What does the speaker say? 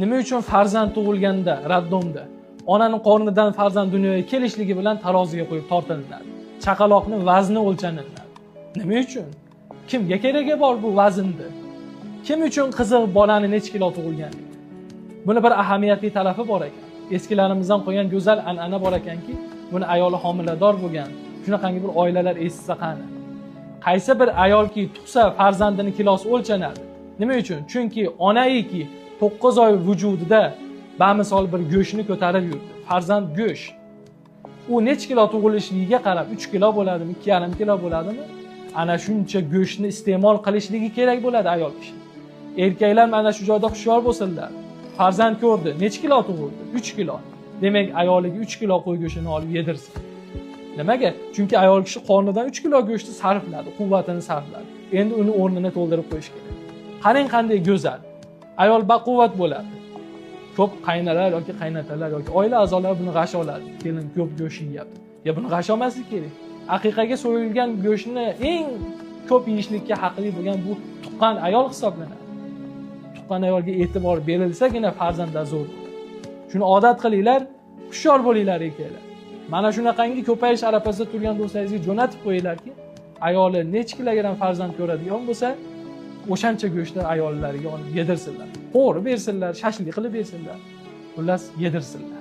Nima uchun farzand tug'ilganda, raddomda onaning qornidan farzand dunyoga kelishligi bilan taroziga qo'yib tortilinadi. Chaqaloqning vazni o'lchaniladi. Nima uchun? Kimga keragi bor bu vaznni? Kim uchun qiziq bolani necha kilo tug'ilganligi? Buni bir ahamiyatli talabi bor ekan. Eskilarimizdan qo'ygan go'zal an'ana bor ekanki, buni ayoli homilador bo'lgan, shunaqangi bir oilalar eshitsa qani. Qaysi bir ayolki tug'sa farzandini kilosi o'lchanadi. Nima uchun? Chunki onaiki 9 oy vujudida bamisol bir go'shtni ko'tarib yurdi. Farzand go'sht. U necha kilo tug'ilishligiga qarab 3 kilo bo'ladimi, 2,5 kilo bo'ladimi? Ana shuncha go'shtni iste'mol qilishligi kerak bo'ladi ayol kishi. Erkaklar mana shu joyda hushyor bo'lsinlar. Farzand ko'rdi, necha kilo tug'ildi? 3 kilo. Demak, ayoliga 3 kilo qo'y go'shtini olib yedirsin. Nimaga? Chunki ayol kishi qornidan 3 kilo go'shtni sarfladi, quvvatini sarfladi. Endi uni o'rnini to'ldirib qo'yish kerak. Qarang qanday go'zal. Ayol baquvvat bo'ladi. Ko'p qaynalar yoki qaynatalar yoki oila a'zolari buni g'ash oladi. Kelin ko'p go'sht yeyapti. Ya buni g'ash olmaslik kerak. Aqiqaga so'yilgan go'shtni eng ko'p yeyishlikka haqli bo'lgan bu tuqqan ayol hisoblanadi. Tuqqan ayolga e'tibor berilsagina farzandlar zo'r bo'ladi. Shuni odat qilinglar, hushyor bo'linglar erkaklar. Mana shunaqangi ko'payish arafasida turgan do'stlaringizga jo'natib qo'yinglarki, ayoli necha kilogram farzand ko'radigan bo'lsa, o'shancha go'shtni ayollariga olib yedirsinlar. Qo'rib bersinlar, shashlik qilib bersinlar. Xullas yedirsinlar.